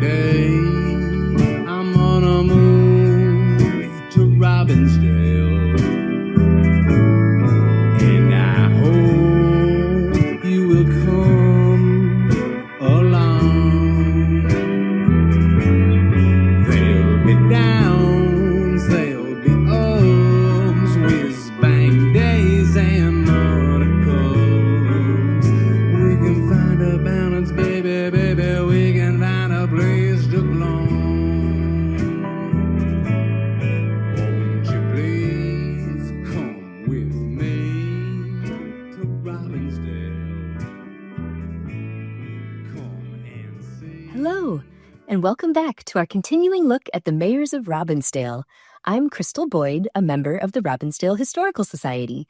day I'm gonna move to Robbinsdale, and I hope you will come along. There'll be downs, there'll be ups, whiz bang days and monicums. We can find a balance, baby, baby, we can find a place to belong. Won't you please come with me to Robbinsdale? Come and see. Hello, and welcome back to our continuing look at the Mayors of Robbinsdale. I'm Crystal Boyd, a member of the Robbinsdale Historical Society.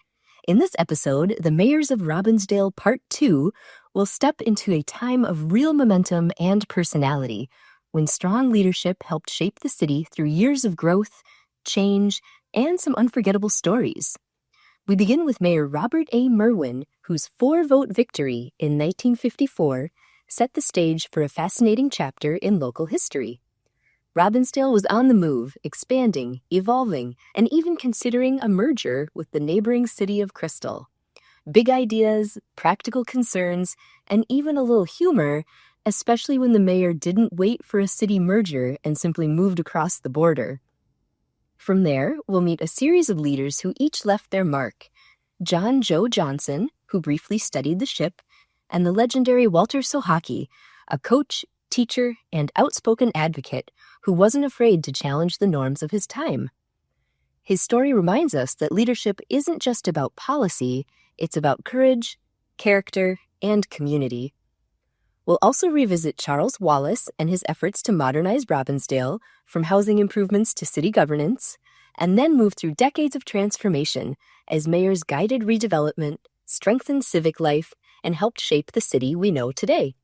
In this episode, the Mayors of Robbinsdale Part 2 will step into a time of real momentum and personality, when strong leadership helped shape the city through years of growth, change, and some unforgettable stories. We begin with Mayor Robert A. Merwin, whose 4-vote victory in 1954 set the stage for a fascinating chapter in local history. Robbinsdale was on the move, expanding, evolving, and even considering a merger with the neighboring city of Crystal. Big ideas, practical concerns, and even a little humor, especially when the mayor didn't wait for a city merger and simply moved across the border. From there, we'll meet a series of leaders who each left their mark. John Joe Johnson, who briefly studied the ship, and the legendary Walter Sochacki, a coach, teacher, and outspoken advocate who wasn't afraid to challenge the norms of his time. His story reminds us that leadership isn't just about policy, it's about courage, character, and community. We'll also revisit Charles Wallace and his efforts to modernize Robbinsdale, from housing improvements to city governance, and then move through decades of transformation as mayors guided redevelopment, strengthened civic life, and helped shape the city we know today.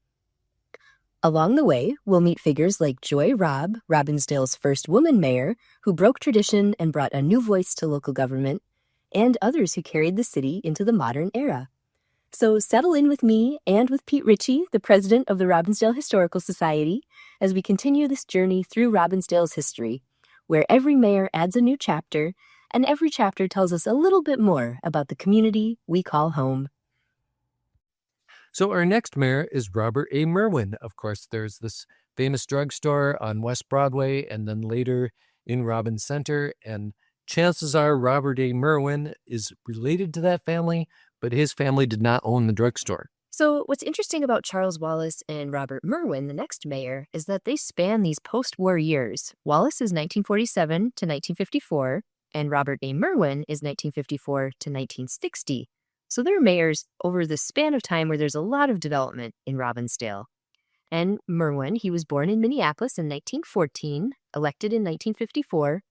Along the way, we'll meet figures like Joy Robb, Robbinsdale's first woman mayor, who broke tradition and brought a new voice to local government, and others who carried the city into the modern era. So settle in with me and with Pete Ritchie, the president of the Robbinsdale Historical Society, as we continue this journey through Robbinsdale's history, where every mayor adds a new chapter, and every chapter tells us a little bit more about the community we call home. So our next mayor is Robert A. Merwin. Of course, there's this famous drugstore on West Broadway and then later in Robbins Center. And chances are Robert A. Merwin is related to that family, but his family did not own the drugstore. So what's interesting about Charles Wallace and Robert Merwin, the next mayor, is that they span these post-war years. Wallace is 1947 to 1954, and Robert A. Merwin is 1954 to 1960. So they're mayors over the span of time where there's a lot of development in Robbinsdale. And Merwin, he was born in Minneapolis in 1914, elected in 1954,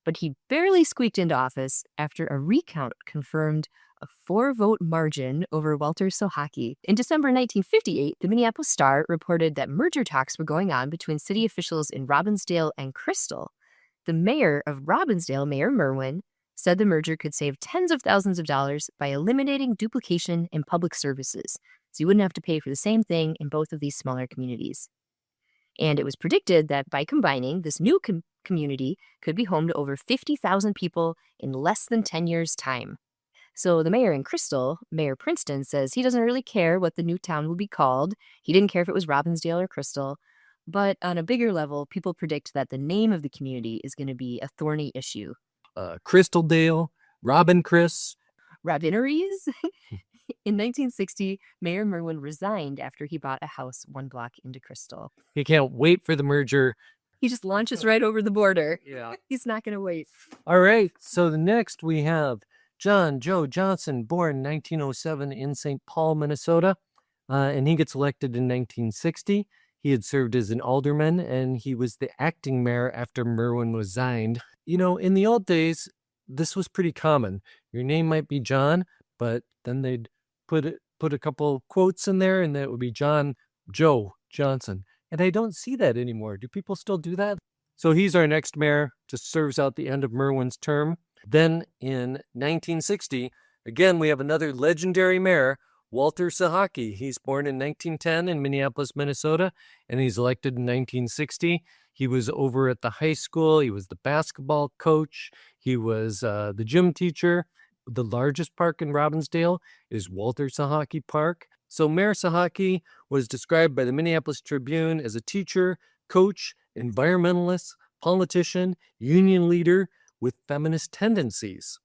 but he barely squeaked into office after a recount confirmed a 4-vote margin over Walter Sochacki. In December 1958, the Minneapolis Star reported that merger talks were going on between city officials in Robbinsdale and Crystal. The mayor of Robbinsdale, Mayor Merwin, said the merger could save tens of thousands of dollars by eliminating duplication in public services, so you wouldn't have to pay for the same thing in both of these smaller communities. And it was predicted that by combining, this new community could be home to over 50,000 people in less than 10 years' time. So the mayor in Crystal, Mayor Princeton, says he doesn't really care what the new town will be called. He didn't care if it was Robbinsdale or Crystal. But on a bigger level, people predict that the name of the community is going to be a thorny issue. Crystaldale, Robin Chris. Robbineries? In 1960, Mayor Merwin resigned after he bought a house 1 block into Crystal. He can't wait for the merger. He just launches right over the border. Yeah. He's not going to wait. All right. So the next we have John Joe Johnson, born 1907 in St. Paul, Minnesota, and he gets elected in 1960. He had served as an alderman, and he was the acting mayor after Merwin resigned. You know, in the old days, this was pretty common. Your name might be John, but then they'd put a couple quotes in there, and that would be John Joe Johnson. And I don't see that anymore. Do people still do that? So he's our next mayor, just serves out the end of Merwin's term. Then in 1960, again, we have another legendary mayor, Walter Sochacki. He's born in 1910 in Minneapolis, Minnesota, and he's elected in 1960. He was over at the high school. He was the basketball coach. He was the gym teacher. The largest park in Robbinsdale is Walter Sochacki Park. So Mayor Sochacki was described by the Minneapolis Tribune as a teacher, coach, environmentalist, politician, union leader with feminist tendencies.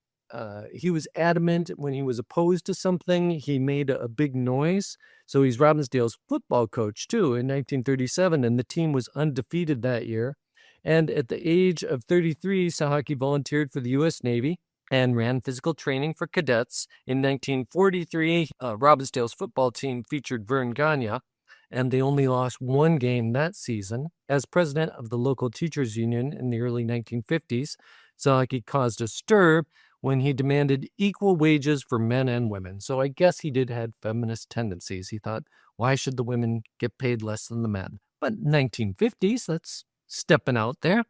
He was adamant when he was opposed to something, he made a big noise. So he's Robbinsdale's football coach too in 1937, and the team was undefeated that year. And at the age of 33, Sochacki volunteered for the U.S. Navy and ran physical training for cadets. In 1943, Robbinsdale's football team featured Vern Gagne, and they only lost one game that season. As president of the local teachers union in the early 1950s, Sochacki caused a stir when he demanded equal wages for men and women. So I guess he did have feminist tendencies. He thought, why should the women get paid less than the men? But 1950s, that's stepping out there.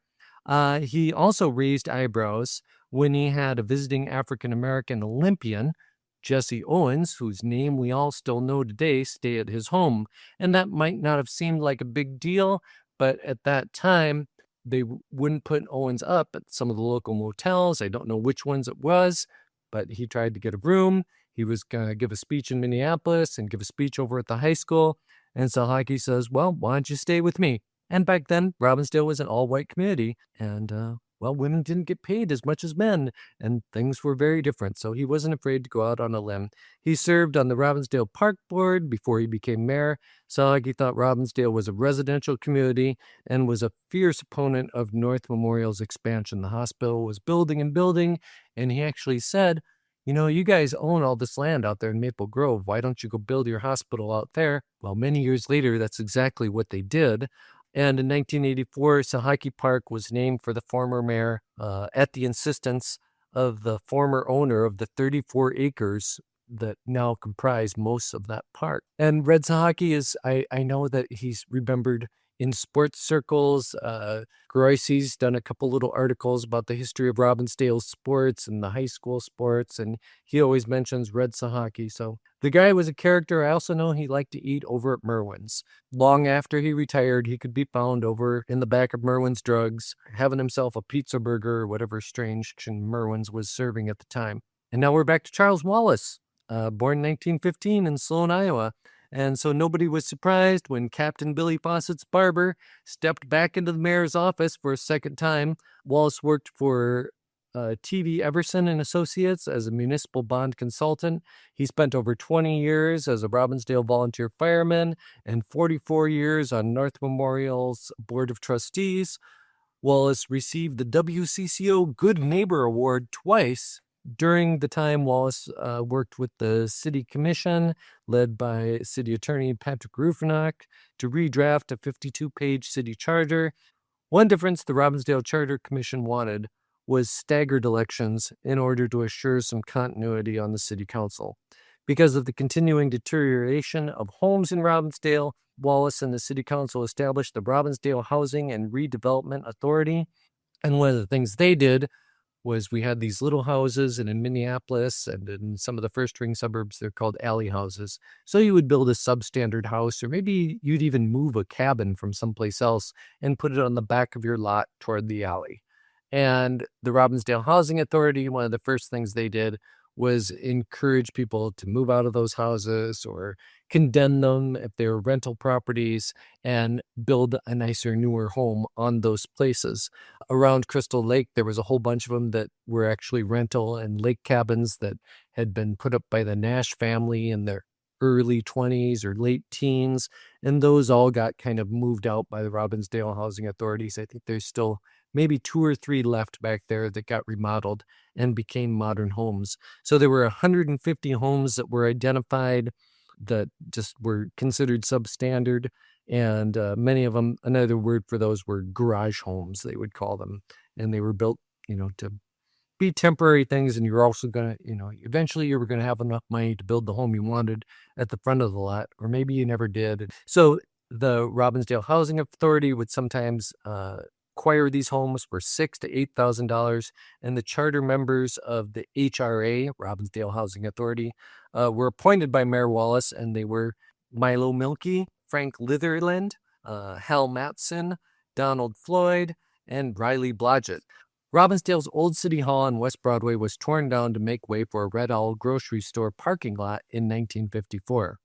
He also raised eyebrows when he had a visiting African-American Olympian, Jesse Owens, whose name we all still know today, stay at his home. And that might not have seemed like a big deal, but at that time, they wouldn't put Owens up at some of the local motels. I don't know which ones it was, but he tried to get a room. He was going to give a speech in Minneapolis and give a speech over at the high school. And Sochacki says, well, why don't you stay with me? And back then, Robbinsdale was an all-white community, and women didn't get paid as much as men, and things were very different, so he wasn't afraid to go out on a limb. He served on the Robbinsdale Park Board before he became mayor. Sochacki thought Robbinsdale was a residential community and was a fierce opponent of North Memorial's expansion. The hospital was building and building, and he actually said, you guys own all this land out there in Maple Grove. Why don't you go build your hospital out there? Well, many years later, that's exactly what they did. And in 1984, Sochacki Park was named for the former mayor at the insistence of the former owner of the 34 acres that now comprise most of that park. And Red Sochacki is, I know that he's remembered in sports circles. Groise's done a couple little articles about the history of Robbinsdale sports and the high school sports, and he always mentions Red Sochacki. So the guy was a character. I also know he liked to eat over at Merwin's. Long after he retired, he could be found over in the back of Merwin's Drugs, having himself a pizza burger or whatever strange Merwin's was serving at the time. And now we're back to Charles Wallace, born in 1915 in Sloan, Iowa. And so nobody was surprised when Captain Billy Fawcett's barber stepped back into the mayor's office for a second time. Wallace worked for TV Everson and Associates as a municipal bond consultant. He spent over 20 years as a Robbinsdale volunteer fireman and 44 years on North Memorial's Board of Trustees. Wallace received the WCCO Good Neighbor Award twice. During the time Wallace worked with the city commission, led by city attorney Patrick Rufinock, to redraft a 52-page city charter. One difference the Robbinsdale Charter Commission wanted was staggered elections in order to assure some continuity on the city council. Because of the continuing deterioration of homes in Robbinsdale, Wallace and the city council established the Robbinsdale Housing and Redevelopment Authority. And one of the things they did was we had these little houses, and in Minneapolis and in some of the first-ring suburbs, they're called alley houses. So you would build a substandard house, or maybe you'd even move a cabin from someplace else and put it on the back of your lot toward the alley. And the Robbinsdale Housing Authority, one of the first things they did was encourage people to move out of those houses or condemn them if they were rental properties and build a nicer, newer home on those places. Around Crystal Lake, there was a whole bunch of them that were actually rental and lake cabins that had been put up by the Nash family in their early 20s or late teens, and those all got kind of moved out by the Robbinsdale Housing Authorities. I think there's still maybe 2 or 3 left back there that got remodeled and became modern homes. So there were 150 homes that were identified that just were considered substandard, and many of them, another word for those were garage homes, they would call them, and they were built, to be temporary things, and you're also going to, eventually you were going to have enough money to build the home you wanted at the front of the lot, or maybe you never did. So the Robbinsdale Housing Authority would sometimes acquire these homes for $6,000 to $8,000, and the charter members of the HRA, Robbinsdale Housing Authority, were appointed by Mayor Wallace, and they were Milo Milkey, Frank Litherland, Hal Matson, Donald Floyd, and Riley Blodgett. Robbinsdale's old city hall on West Broadway was torn down to make way for a Red Owl grocery store parking lot in 1954.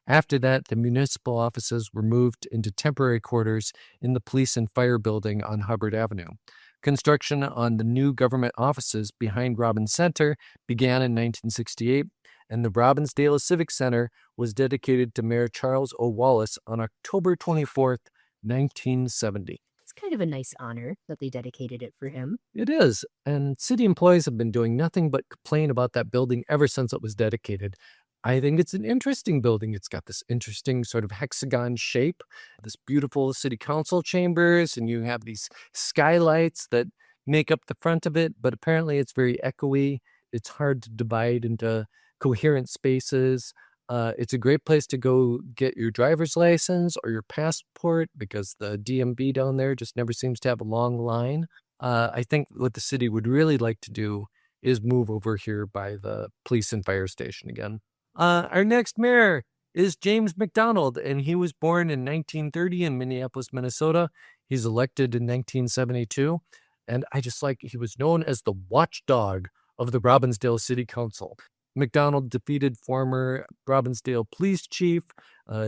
After that, the municipal offices were moved into temporary quarters in the police and fire building on Hubbard Avenue. Construction on the new government offices behind Robins Center began in 1968, and the Robbinsdale Civic Center was dedicated to Mayor Charles O. Wallace on October 24th, 1970. It's kind of a nice honor that they dedicated it for him. It is, and city employees have been doing nothing but complain about that building ever since it was dedicated. I think it's an interesting building. It's got this interesting sort of hexagon shape, this beautiful city council chambers, and you have these skylights that make up the front of it, but apparently it's very echoey. It's hard to divide into coherent spaces. It's a great place to go get your driver's license or your passport because the DMV down there just never seems to have a long line. I think what the city would really like to do is move over here by the police and fire station again. Our next mayor is James McDonald, and he was born in 1930 in Minneapolis, Minnesota. He's elected in 1972, and he was known as the watchdog of the Robbinsdale City Council. McDonald defeated former Robbinsdale police chief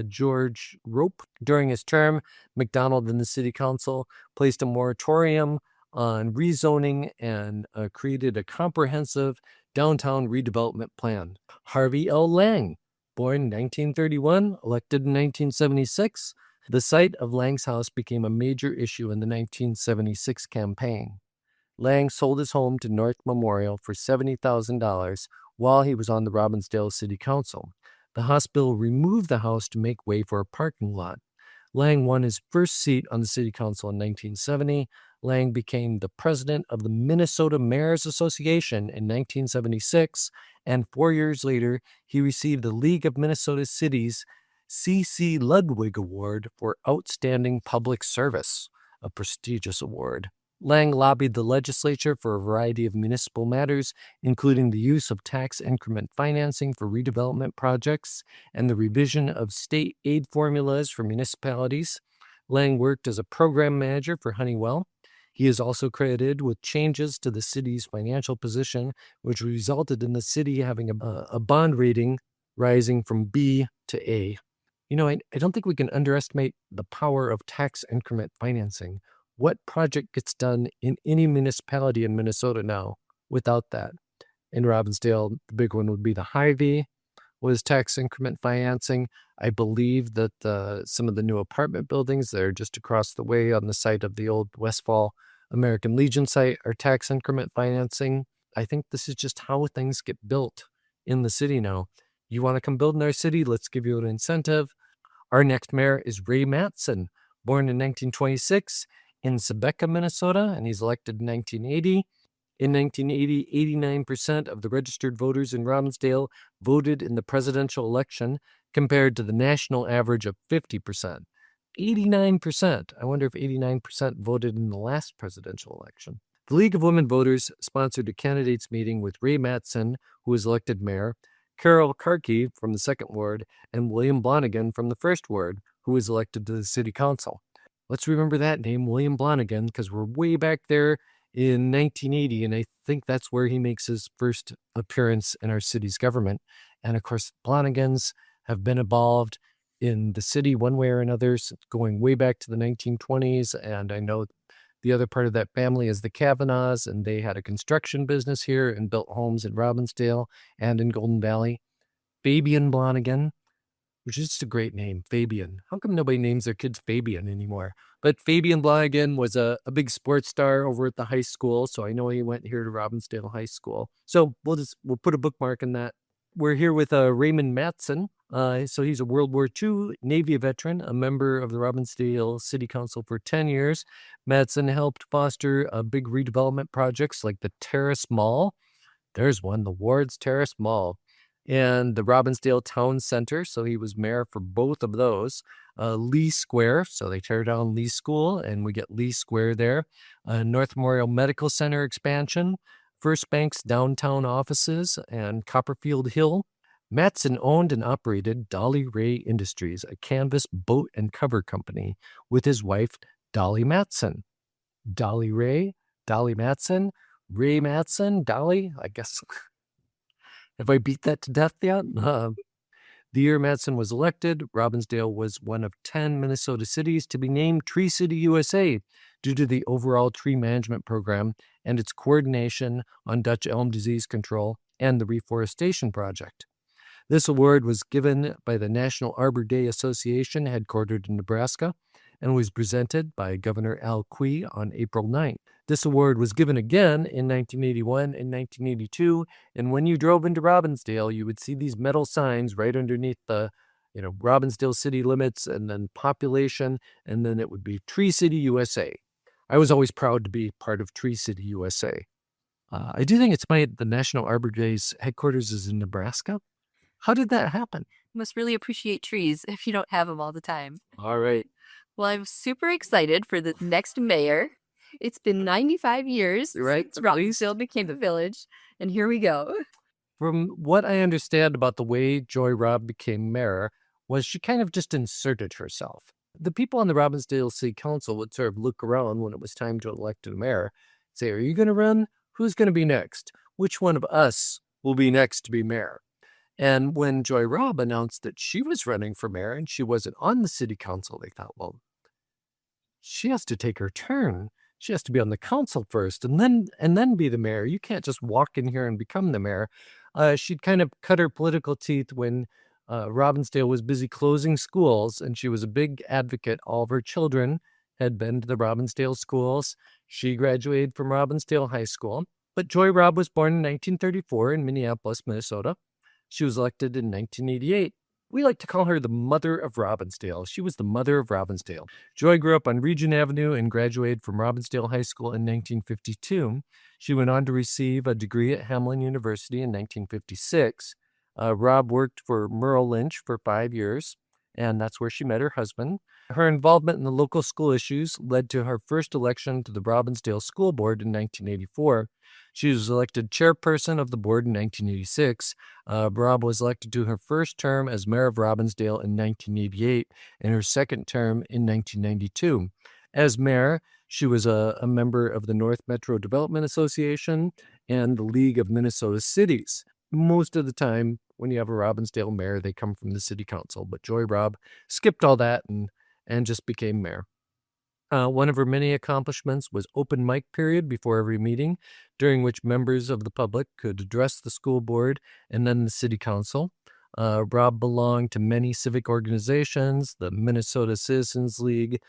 George Rope. During his term, McDonald and the city council placed a moratorium on rezoning and created a comprehensive downtown redevelopment plan. Harvey L. Lang, born in 1931, elected in 1976. The site of Lang's house became a major issue in the 1976 campaign. Lang sold his home to North Memorial for $70,000 while he was on the Robbinsdale City Council. The hospital removed the house to make way for a parking lot. Lang won his first seat on the city council in 1970. Lang became the president of the Minnesota Mayors Association in 1976, and 4 years later, he received the League of Minnesota Cities C.C. Ludwig Award for Outstanding Public Service, a prestigious award. Lang lobbied the legislature for a variety of municipal matters, including the use of tax increment financing for redevelopment projects and the revision of state aid formulas for municipalities. Lang worked as a program manager for Honeywell. He is also credited with changes to the city's financial position, which resulted in the city having a bond rating rising from B to A. I don't think we can underestimate the power of tax increment financing. What project gets done in any municipality in Minnesota now without that? In Robbinsdale, the big one would be the Hy-Vee was tax increment financing. I believe that some of the new apartment buildings that are just across the way on the site of the old Westfall American Legion site are tax increment financing. I think this is just how things get built in the city now. You want to come build in our city? Let's give you an incentive. Our next mayor is Ray Matson, born in 1926 in Sebeka, Minnesota, and he's elected in 1980. In 1980, 89% of the registered voters in Robbinsdale voted in the presidential election compared to the national average of 50%. 89%. I wonder if 89% voted in the last presidential election. The League of Women Voters sponsored a candidates meeting with Ray Matson, who was elected mayor, Carol Karki from the 2nd Ward, and William Blonigan from the 1st Ward, who was elected to the city council. Let's remember that name, William Blonigan, because we're way back there in 1980, and I think that's where he makes his first appearance in our city's government. And of course, Blonigans have been involved in the city one way or another, going way back to the 1920s. And I know the other part of that family is the Kavanaughs, and they had a construction business here and built homes in Robbinsdale and in Golden Valley. Fabian Blonigan, which is just a great name, Fabian. How come nobody names their kids Fabian anymore? But Fabian Blonigan was a big sports star over at the high school, so I know he went here to Robbinsdale High School. So we'll put a bookmark in that. We're here with Raymond Matson. So he's a World War II Navy veteran, a member of the Robbinsdale City Council for 10 years. Matson helped foster big redevelopment projects like the Terrace Mall. There's one, the Ward's Terrace Mall. and the Robbinsdale Town Center. So he was mayor for both of those. Lee Square, so they tear down Lee School, and we get Lee Square there. North Memorial Medical Center expansion, First Bank's downtown offices, and Copperfield Hill. Matson owned and operated Dolly Ray Industries, a canvas, boat, and cover company, with his wife, Dolly Matson. Dolly Ray, Dolly Matson, Ray Matson, Dolly, I guess. Have I beat that to death yet? The year Matson was elected, Robbinsdale was one of 10 Minnesota cities to be named Tree City USA due to the overall tree management program and its coordination on Dutch elm disease control and the reforestation project. This award was given by the National Arbor Day Association, headquartered in Nebraska, and was presented by Governor Al Quie on April 9th. This award was given again in 1981 and 1982, and when you drove into Robbinsdale, you would see these metal signs right underneath the Robbinsdale city limits and then population, and then it would be Tree City USA. I was always proud to be part of Tree City USA. I do think the National Arbor Day's headquarters is in Nebraska. How did that happen? You must really appreciate trees if you don't have them all the time. All right. Well, I'm super excited for the next mayor. It's been 95 years since Robbinsdale became a village, and here we go. From what I understand about the way Joy Robb became mayor, was she kind of just inserted herself. The people on the Robbinsdale City Council would sort of look around when it was time to elect a mayor, say, "Are you going to run? Who's going to be next? Which one of us will be next to be mayor?" And when Joy Robb announced that she was running for mayor and she wasn't on the city council, they thought, well, she has to take her turn. She has to be on the council first and then be the mayor. You can't just walk in here and become the mayor. She'd kind of cut her political teeth when Robbinsdale was busy closing schools, and she was a big advocate. All of her children had been to the Robbinsdale schools. She graduated from Robbinsdale High School. But Joy Robb was born in 1934 in Minneapolis, Minnesota. She was elected in 1988. We like to call her the mother of Robbinsdale. She was the mother of Robbinsdale. Joy grew up on Regent Avenue and graduated from Robbinsdale High School in 1952. She went on to receive a degree at Hamline University in 1956. Robb worked for Merrill Lynch for 5 years, and that's where she met her husband. Her involvement in the local school issues led to her first election to the Robbinsdale School Board in 1984. She was elected chairperson of the board in 1986. Robb was elected to her first term as mayor of Robbinsdale in 1988 and her second term in 1992. As mayor, she was a member of the North Metro Development Association and the League of Minnesota Cities. Most of the time, when you have a Robbinsdale mayor, they come from the city council, but Joy Robb skipped all that and just became mayor. One of her many accomplishments was open mic period before every meeting, during which members of the public could address the school board and then the city council. Robb belonged to many civic organizations, the Minnesota Citizens League,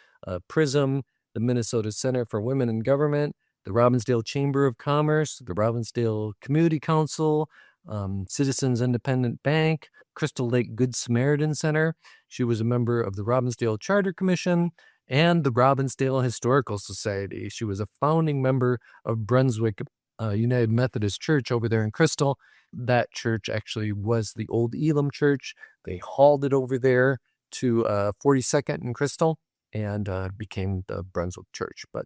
PRISM, the Minnesota Center for Women in Government, the Robbinsdale Chamber of Commerce, the Robbinsdale Community Council, Citizens Independent Bank, Crystal Lake Good Samaritan Center. She was a member of the Robbinsdale Charter Commission and the Robbinsdale Historical Society. She was a founding member of Brunswick United Methodist Church over there in Crystal. That church actually was the old Elam Church. They hauled it over there to 42nd and Crystal and became the Brunswick Church. But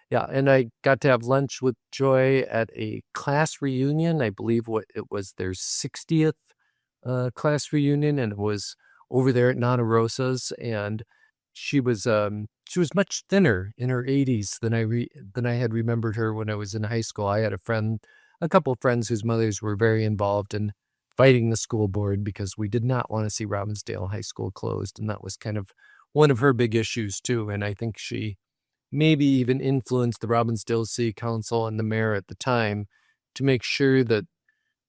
yeah, and I got to have lunch with Joy at a class reunion. I believe it was their 60th class reunion, and it was over there at Nana Rosa's. And she was much thinner in her 80s than I had remembered her when I was in high school. I had a couple of friends whose mothers were very involved in fighting the school board because we did not want to see Robbinsdale High School closed, and that was kind of one of her big issues too. And I think she maybe even influenced the Robbinsdale City Council and the mayor at the time to make sure that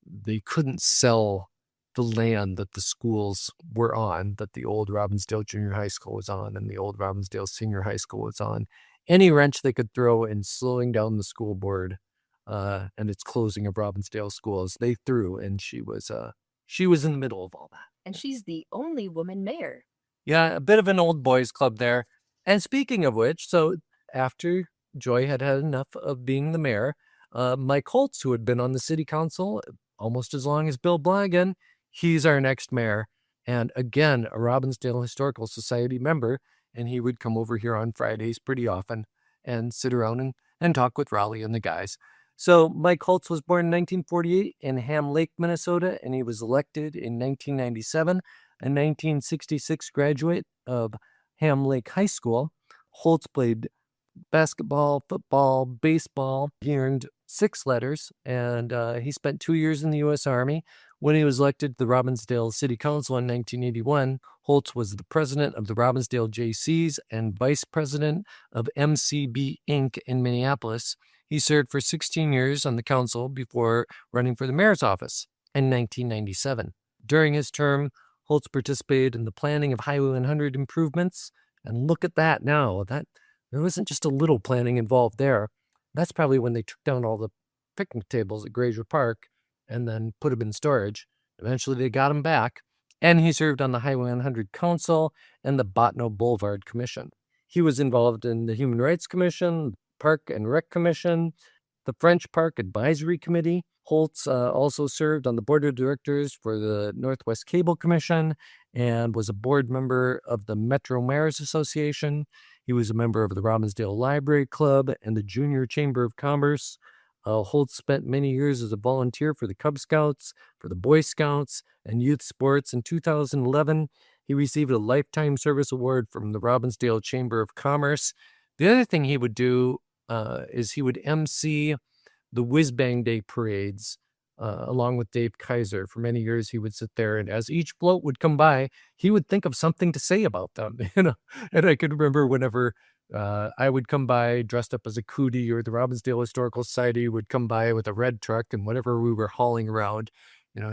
they couldn't sell the land that the schools were on, that the old Robbinsdale Junior High School was on and the old Robbinsdale Senior High School was on. Any wrench they could throw in slowing down the school board and its closing of Robbinsdale schools, they threw, and she was in the middle of all that. And she's the only woman mayor. Yeah, a bit of an old boys club there. And speaking of which, so after Joy had enough of being the mayor, Mike Holtz, who had been on the city council almost as long as Bill Blagan, he's our next mayor. And again, a Robbinsdale Historical Society member. And he would come over here on Fridays pretty often and sit around and talk with Raleigh and the guys. So Mike Holtz was born in 1948 in Ham Lake, Minnesota, and he was elected in 1997, a 1966 graduate of Ham Lake High School. Holtz played basketball, football, baseball. He earned 6 letters, and he spent 2 years in the U.S. Army. When he was elected to the Robbinsdale City Council in 1981, Holtz was the president of the Robbinsdale JCs and vice president of MCB Inc. in Minneapolis. He served for 16 years on the council before running for the mayor's office in 1997. During his term, Holtz participated in the planning of Highway 100 improvements, and look at that now. There wasn't just a little planning involved there. That's probably when they took down all the picnic tables at Grazier Park and then put them in storage. Eventually they got them back, and he served on the Highway 100 Council and the Botno Boulevard Commission. He was involved in the Human Rights Commission, Park and Rec Commission, the French Park Advisory Committee. Holtz also served on the board of directors for the Northwest Cable Commission and was a board member of the Metro Mayors Association. He was a member of the Robbinsdale Library Club and the Junior Chamber of Commerce. Holtz spent many years as a volunteer for the Cub Scouts, for the Boy Scouts, and youth sports. In 2011, he received a Lifetime Service Award from the Robbinsdale Chamber of Commerce. The other thing he would do is he would MC the Whiz Bang Day parades along with Dave Kaiser. For many years, he would sit there, and as each float would come by, he would think of something to say about them. And I could remember whenever I would come by dressed up as a cootie, or the Robbinsdale Historical Society would come by with a red truck, and whatever we were hauling around,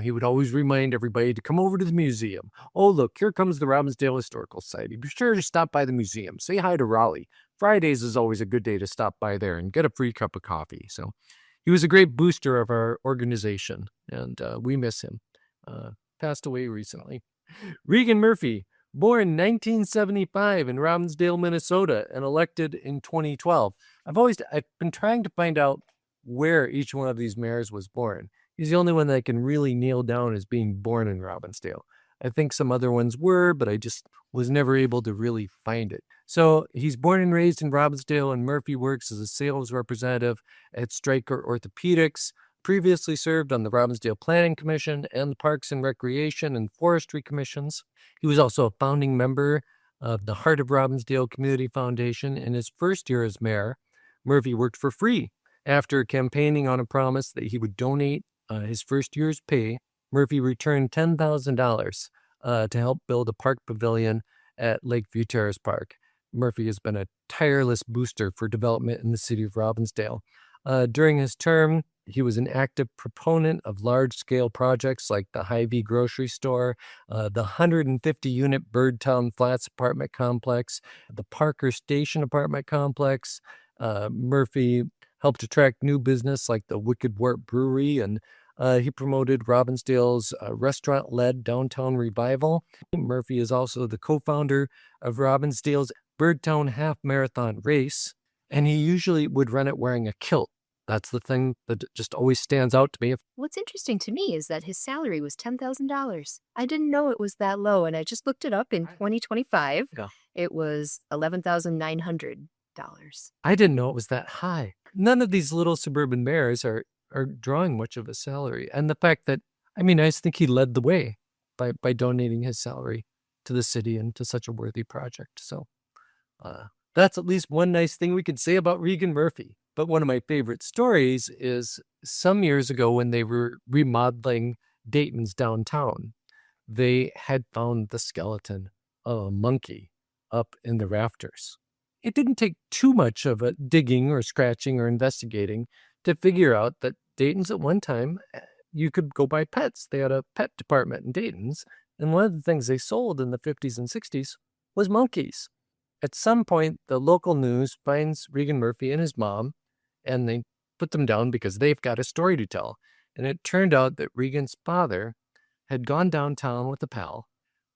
he would always remind everybody to come over to the museum. Oh, look, here comes the Robbinsdale Historical Society. Be sure to stop by the museum. Say hi to Raleigh. Fridays is always a good day to stop by there and get a free cup of coffee. So he was a great booster of our organization, and we miss him. Passed away recently. Regan Murphy, born 1975 in Robbinsdale, Minnesota, and elected in 2012. I've been trying to find out where each one of these mayors was born. He's the only one that I can really nail down as being born in Robbinsdale. I think some other ones were, but I just was never able to really find it. So he's born and raised in Robbinsdale, and Murphy works as a sales representative at Stryker Orthopedics. Previously served on the Robbinsdale Planning Commission and the Parks and Recreation and Forestry Commissions. He was also a founding member of the Heart of Robbinsdale Community Foundation. In his first year as mayor, Murphy worked for free. After campaigning on a promise that he would donate his first year's pay, Murphy returned $10,000 to help build a park pavilion at Lakeview Terrace Park. Murphy has been a tireless booster for development in the city of Robbinsdale. During his term, he was an active proponent of large-scale projects like the Hy-Vee grocery store, the 150-unit Birdtown Flats apartment complex, the Parker Station apartment complex. Murphy helped attract new business like the Wicked Wart Brewery, and he promoted Robbinsdale's restaurant-led downtown revival. Murphy is also the co-founder of Robbinsdale's Birdtown Half Marathon Race, and he usually would run it wearing a kilt. That's the thing that just always stands out to me. What's interesting to me is that his salary was $10,000. I didn't know it was that low, and I just looked it up in 2025. Yeah. It was $11,900. I didn't know it was that high. None of these little suburban mayors are drawing much of a salary. And the fact that, I just think he led the way by donating his salary to the city and to such a worthy project. So that's at least one nice thing we could say about Regan Murphy. But one of my favorite stories is some years ago when they were remodeling Dayton's downtown, they had found the skeleton of a monkey up in the rafters. It didn't take too much of a digging or scratching or investigating to figure out that Dayton's at one time, you could go buy pets. They had a pet department in Dayton's, and one of the things they sold in the 50s and 60s was monkeys. At some point, the local news finds Regan Murphy and his mom, and they put them down because they've got a story to tell. And it turned out that Regan's father had gone downtown with a pal,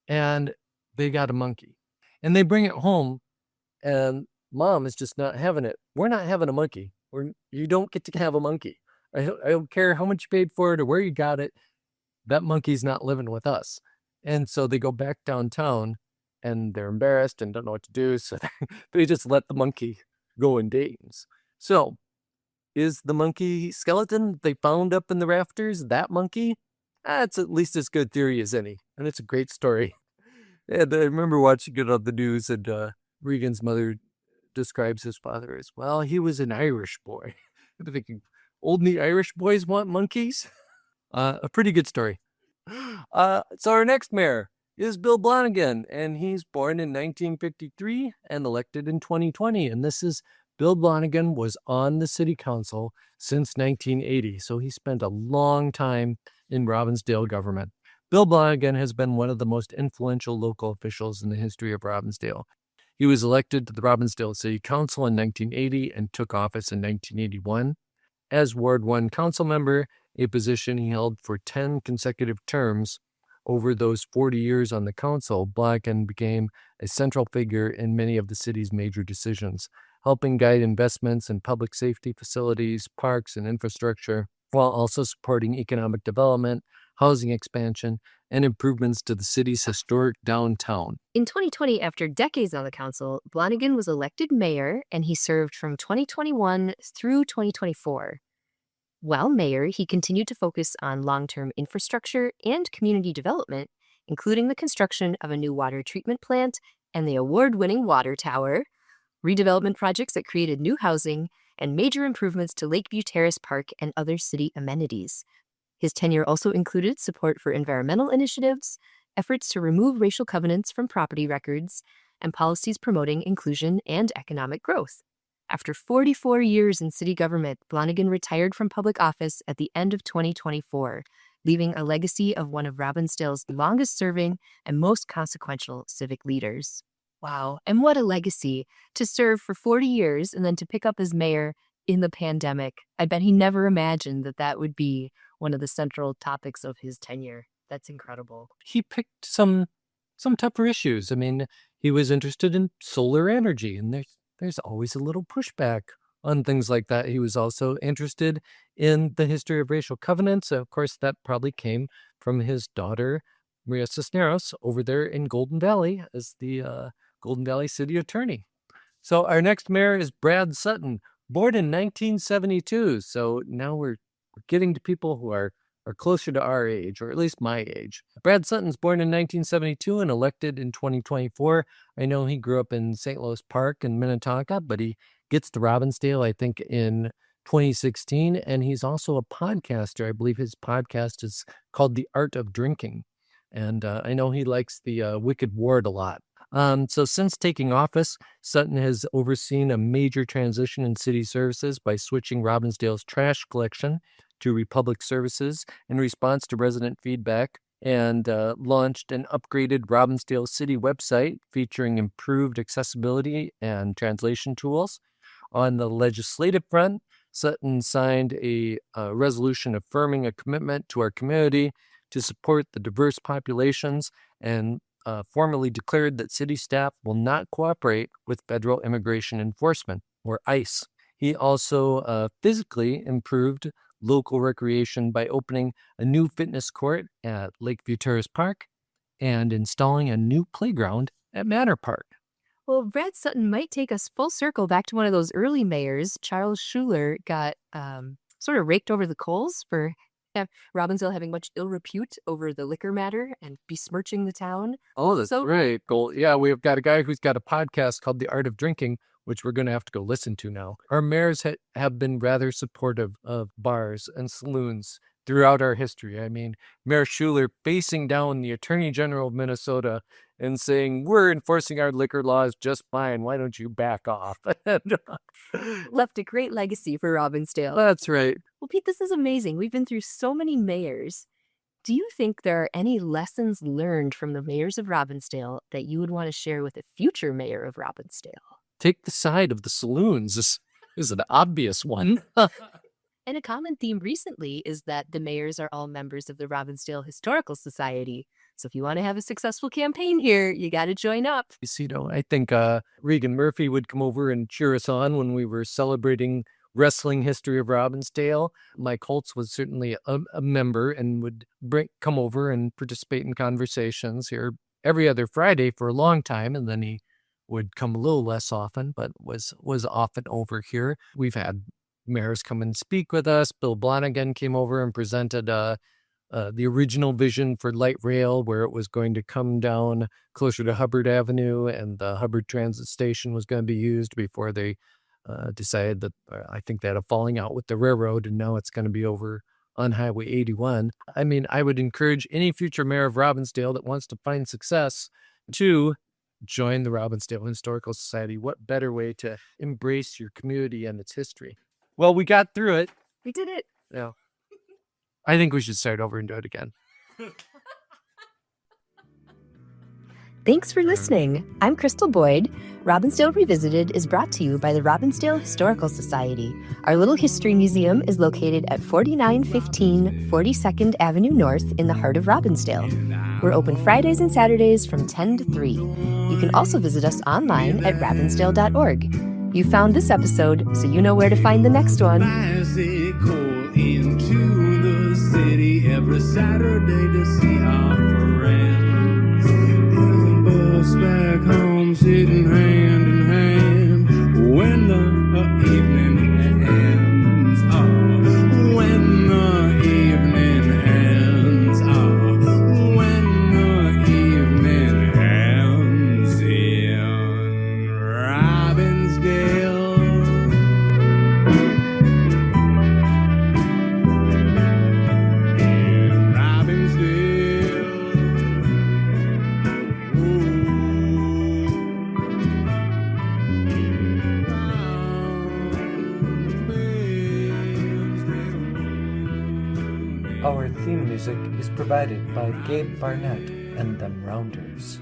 and they got a monkey. And they bring it home, and mom is just not having it. We're not having a monkey. You don't get to have a monkey. I don't care how much you paid for it or where you got it. that monkey's not living with us. And so they go back downtown and they're embarrassed and don't know what to do. So they just let the monkey go in days. So is the monkey skeleton they found up in the rafters that monkey? It's at least as good theory as any. And it's a great story. And I remember watching it on the news, and Regan's mother describes his father as, well, he was an Irish boy. I'm thinking, only Irish boys want monkeys? A pretty good story. So our next mayor is Bill Blonigan, and he's born in 1953 and elected in 2020. And this is Bill Blonigan was on the city council since 1980, so he spent a long time in Robbinsdale government. Bill Blonigan has been one of the most influential local officials in the history of Robbinsdale. He was elected to the Robbinsdale City Council in 1980 and took office in 1981. As Ward 1 council member, a position he held for 10 consecutive terms. Over those 40 years on the council, Blonigan became a central figure in many of the city's major decisions, helping guide investments in public safety facilities, parks, and infrastructure, while also supporting economic development, housing expansion, and improvements to the city's historic downtown. In 2020, after decades on the council, Blonigan was elected mayor, and he served from 2021 through 2024. While mayor, he continued to focus on long-term infrastructure and community development, including the construction of a new water treatment plant and the award-winning water tower, redevelopment projects that created new housing, and major improvements to Lakeview Terrace Park and other city amenities. His tenure also included support for environmental initiatives, efforts to remove racial covenants from property records, and policies promoting inclusion and economic growth. After 44 years in city government, Blonigan retired from public office at the end of 2024, leaving a legacy of one of Robbinsdale's longest-serving and most consequential civic leaders. Wow, and what a legacy to serve for 40 years and then to pick up as mayor in the pandemic. I bet he never imagined that that would be one of the central topics of his tenure. That's incredible. He picked some tougher issues. I mean, he was interested in solar energy, and there's always a little pushback on things like that. He was also interested in the history of racial covenants. Of course, that probably came from his daughter, Maria Cisneros, over there in Golden Valley as the Golden Valley city attorney. So our next mayor is Brad Sutton, born in 1972. So now we're getting to people who are closer to our age, or at least my age. Brad Sutton's born in 1972 and elected in 2024. I know he grew up in St. Louis Park in Minnetonka, but he gets to Robbinsdale, I think, in 2016. And he's also a podcaster. I believe his podcast is called The Art of Drinking. And I know he likes the Wicked Ward a lot. So since taking office, Sutton has overseen a major transition in city services by switching Robbinsdale's trash collection to Republic Services in response to resident feedback, and launched an upgraded Robbinsdale City website featuring improved accessibility and translation tools. On the legislative front, Sutton signed a resolution affirming a commitment to our community to support the diverse populations, and formally declared that city staff will not cooperate with federal immigration enforcement, or ICE. He also physically improved local recreation by opening a new fitness court at Lakeview Terrace Park and installing a new playground at Manor Park. Well, Brad Sutton might take us full circle back to one of those early mayors. Charles Schuler got sort of raked over the coals for Robbinsdale having much ill repute over the liquor matter and besmirching the town. Oh, that's right. Yeah, we've got a guy who's got a podcast called The Art of Drinking, which we're going to have to go listen to now. Our mayors have been rather supportive of bars and saloons throughout our history. I mean, Mayor Schuler facing down the Attorney General of Minnesota and saying, we're enforcing our liquor laws just fine. Why don't you back off? Left a great legacy for Robbinsdale. That's right. Well, Pete, this is amazing. We've been through so many mayors. Do you think there are any lessons learned from the mayors of Robbinsdale that you would want to share with a future mayor of Robbinsdale? Take the side of the saloons is an obvious one. And a common theme recently is that the mayors are all members of the Robbinsdale Historical Society. So if you want to have a successful campaign here, you got to join up. I think Regan Murphy would come over and cheer us on when we were celebrating wrestling history of Robbinsdale. Mike Holtz was certainly a member and would come over and participate in conversations here every other Friday for a long time, and then he would come a little less often, but was often over here. We've had mayors come and speak with us. Bill Blonigan came over and presented the original vision for light rail, where it was going to come down closer to Hubbard Avenue, and the Hubbard Transit Station was going to be used before they decided that I think they had a falling out with the railroad, and now it's going to be over on Highway 81. I mean, I would encourage any future mayor of Robbinsdale that wants to find success to join the Robbinsdale Historical Society. What better way to embrace your community and its history? Well, we got through it. We did it. Yeah. I think we should start over and do it again. Thanks for listening. I'm Crystal Boyd. Robbinsdale Revisited is brought to you by the Robbinsdale Historical Society. Our little history museum is located at 4915 42nd Avenue North in the heart of Robbinsdale. We're open Fridays and Saturdays from 10 to 3. You can also visit us online at robbinsdale.org. You found this episode, so you know where to find the next one. Bicycle into the city every Saturday to see our friends. In the bus back home, sitting hand in hand when the evening ends. Oh, when the evening ends. Oh, when the evening ends in Robbinsdale. Our theme music is provided by Gabe Barnett and Them Rounders.